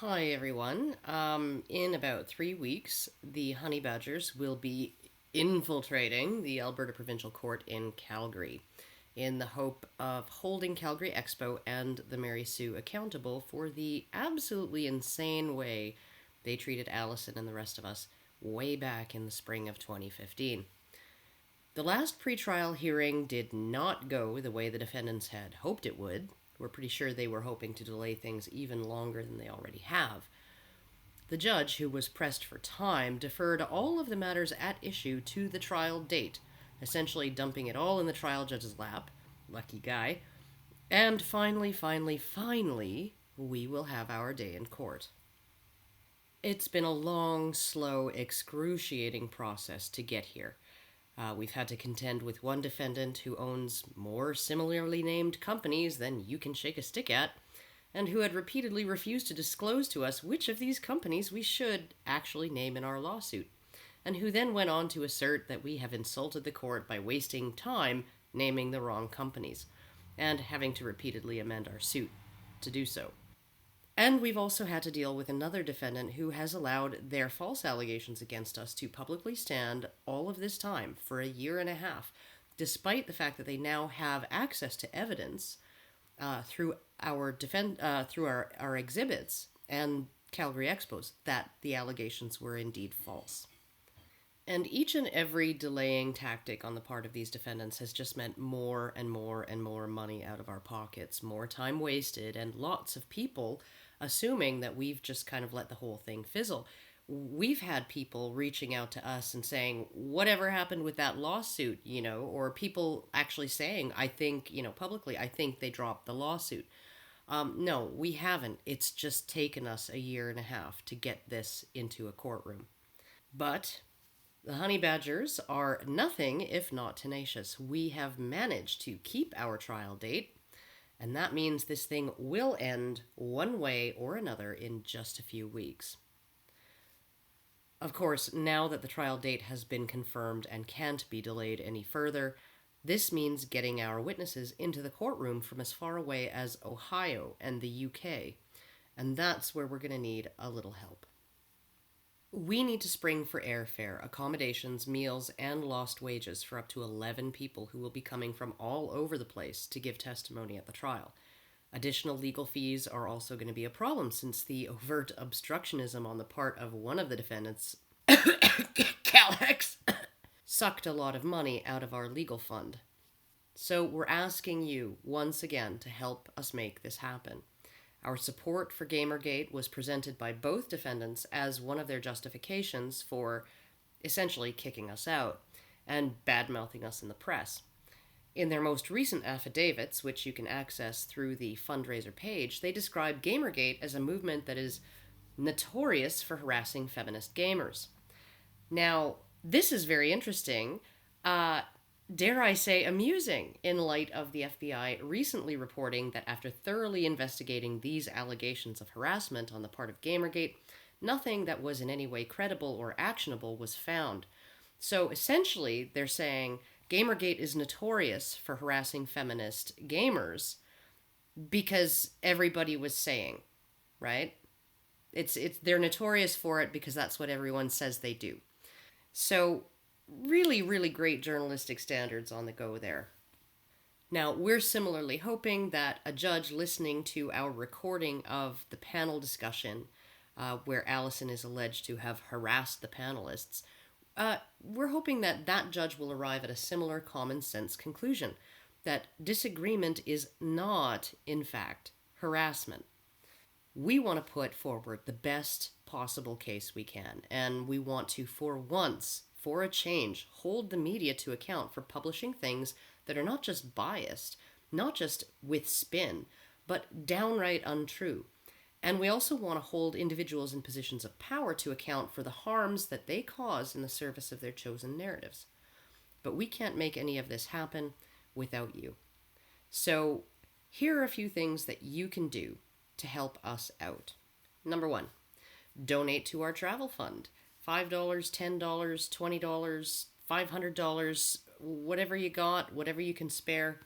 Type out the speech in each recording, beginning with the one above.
Hi, everyone. In about 3 weeks, the Honey Badgers will be infiltrating the Alberta Provincial Court in Calgary in the hope of holding Calgary Expo and the Mary Sue accountable for the absolutely insane way they treated Allison and the rest of us way back in the spring of 2015. The last pretrial hearing did not go the way the defendants had hoped it would. We're pretty sure they were hoping to delay things even longer than they already have. The judge, who was pressed for time, deferred all of the matters at issue to the trial date, essentially dumping it all in the trial judge's lap. Lucky guy. And finally, we will have our day in court. It's been a long, slow, excruciating process to get here. We've had to contend with one defendant who owns more similarly named companies than you can shake a stick at, and who had repeatedly refused to disclose to us which of these companies we should actually name in our lawsuit, and who then went on to assert that we have insulted the court by wasting time naming the wrong companies, and having to repeatedly amend our suit to do so. And we've also had to deal with another defendant who has allowed their false allegations against us to publicly stand all of this time for a year and a half, despite the fact that they now have access to evidence through our exhibits and Calgary Expos that the allegations were indeed false. And each and every delaying tactic on the part of these defendants has just meant more and more and more money out of our pockets, more time wasted, and lots of people assuming that we've just kind of let the whole thing fizzle. We've had people reaching out to us and saying, whatever happened with that lawsuit, or people actually saying, I think, publicly, I think they dropped the lawsuit. No, we haven't. It's just taken us a year and a half to get this into a courtroom. But the Honey Badgers are nothing if not tenacious. We have managed to keep our trial date, and that means this thing will end one way or another in just a few weeks. Of course, now that the trial date has been confirmed and can't be delayed any further, this means getting our witnesses into the courtroom from as far away as Ohio and the UK, and that's where we're going to need a little help. We need to spring for airfare, accommodations, meals, and lost wages for up to 11 people who will be coming from all over the place to give testimony at the trial. Additional legal fees are also going to be a problem since the overt obstructionism on the part of one of the defendants, Calex, sucked a lot of money out of our legal fund. So we're asking you once again to help us make this happen. Our support for Gamergate was presented by both defendants as one of their justifications for essentially kicking us out and badmouthing us in the press. In their most recent affidavits, which you can access through the fundraiser page, they describe Gamergate as a movement that is notorious for harassing feminist gamers. Now, this is very interesting. Dare I say, amusing, in light of the FBI recently reporting that after thoroughly investigating these allegations of harassment on the part of Gamergate, nothing that was in any way credible or actionable was found. So essentially, they're saying Gamergate is notorious for harassing feminist gamers because everybody was saying, right? They're notorious for it because that's what everyone says they do. So really, really great journalistic standards on the go there. Now, we're similarly hoping that a judge listening to our recording of the panel discussion, where Allison is alleged to have harassed the panelists, we're hoping that that judge will arrive at a similar common sense conclusion, that disagreement is not, in fact, harassment. We want to put forward the best possible case we can, and we want to, for once, for a change, hold the media to account for publishing things that are not just biased, not just with spin, but downright untrue. And we also want to hold individuals in positions of power to account for the harms that they cause in the service of their chosen narratives. But we can't make any of this happen without you. So here are a few things that you can do to help us out. Number one, donate to our travel fund. $5, $10, $20, $500, whatever you got, whatever you can spare,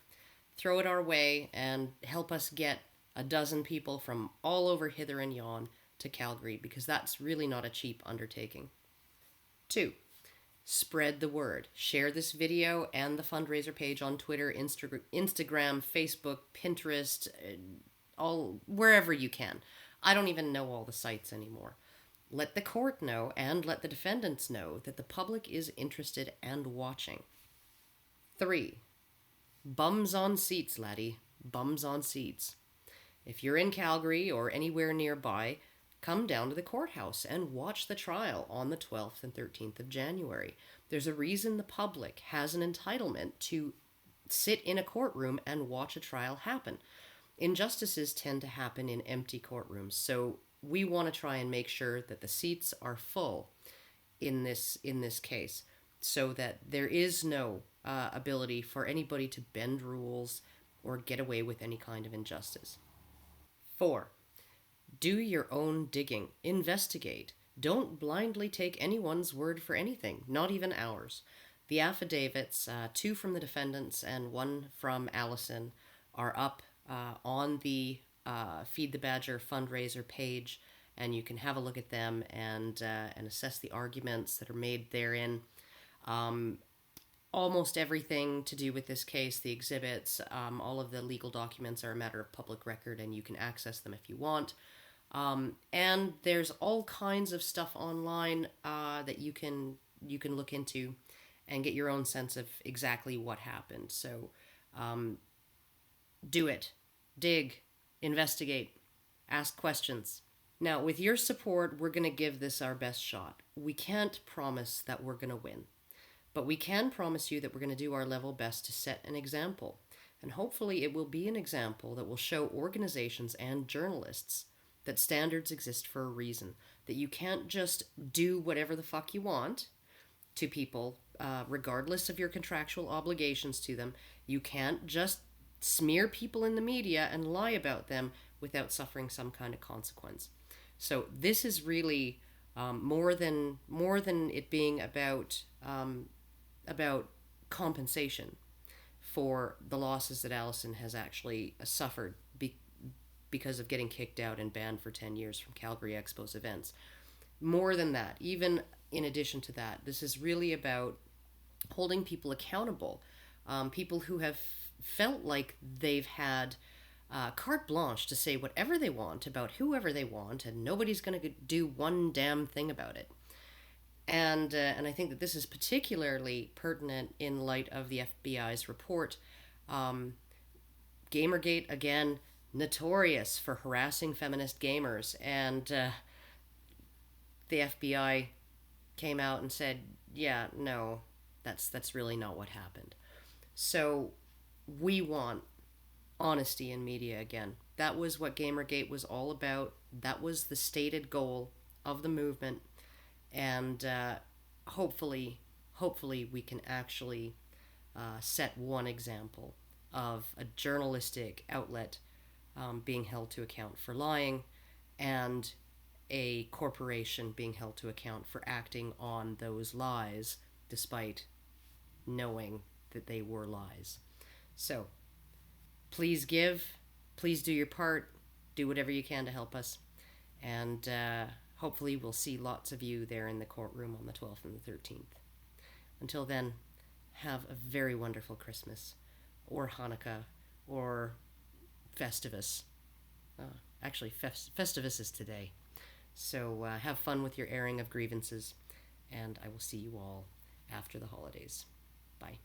throw it our way and help us get a dozen people from all over hither and yon to Calgary, because that's really not a cheap undertaking. 2. Spread the word. Share this video and the fundraiser page on Twitter, Instagram, Facebook, Pinterest, all wherever you can. I don't even know all the sites anymore. Let the court know and let the defendants know that the public is interested and watching. 3. Bums on seats, laddie. Bums on seats. If you're in Calgary or anywhere nearby, come down to the courthouse and watch the trial on the 12th and 13th of January. There's a reason the public has an entitlement to sit in a courtroom and watch a trial happen. Injustices tend to happen in empty courtrooms, so we want to try and make sure that the seats are full in this case, so that there is no ability for anybody to bend rules or get away with any kind of injustice. 4. Do your own digging. Investigate. Don't blindly take anyone's word for anything, not even ours. The affidavits, 2 from the defendants and 1 from Allison, are up on the Feed the Badger fundraiser page, and you can have a look at them and assess the arguments that are made therein. Almost everything to do with this case, the exhibits, all of the legal documents are a matter of public record, and you can access them if you want. And there's all kinds of stuff online that you can look into and get your own sense of exactly what happened. So do it. Dig. Investigate. Ask questions. Now, with your support, we're going to give this our best shot. We can't promise that we're going to win, but we can promise you that we're going to do our level best to set an example. And hopefully it will be an example that will show organizations and journalists that standards exist for a reason, that you can't just do whatever the fuck you want to people, regardless of your contractual obligations to them. You can't just smear people in the media and lie about them without suffering some kind of consequence. So this is really more than it being about compensation for the losses that Allison has actually suffered because of getting kicked out and banned for 10 years from Calgary Expo's events. More than that, even in addition to that, this is really about holding people accountable. People who have felt like they've had carte blanche to say whatever they want about whoever they want, and nobody's going to do one damn thing about it. And I think that this is particularly pertinent in light of the FBI's report. Gamergate, again, notorious for harassing feminist gamers, and the FBI came out and said, yeah, no, that's really not what happened. So we want honesty in media again. That was what Gamergate was all about. That was the stated goal of the movement, and hopefully we can actually set one example of a journalistic outlet being held to account for lying, and a corporation being held to account for acting on those lies despite knowing that they were lies. So please give, please do your part, do whatever you can to help us, and hopefully we'll see lots of you there in the courtroom on the 12th and the 13th. Until then, have a very wonderful Christmas, or Hanukkah, or Festivus. Actually, Festivus is today. So have fun with your airing of grievances, and I will see you all after the holidays. Bye.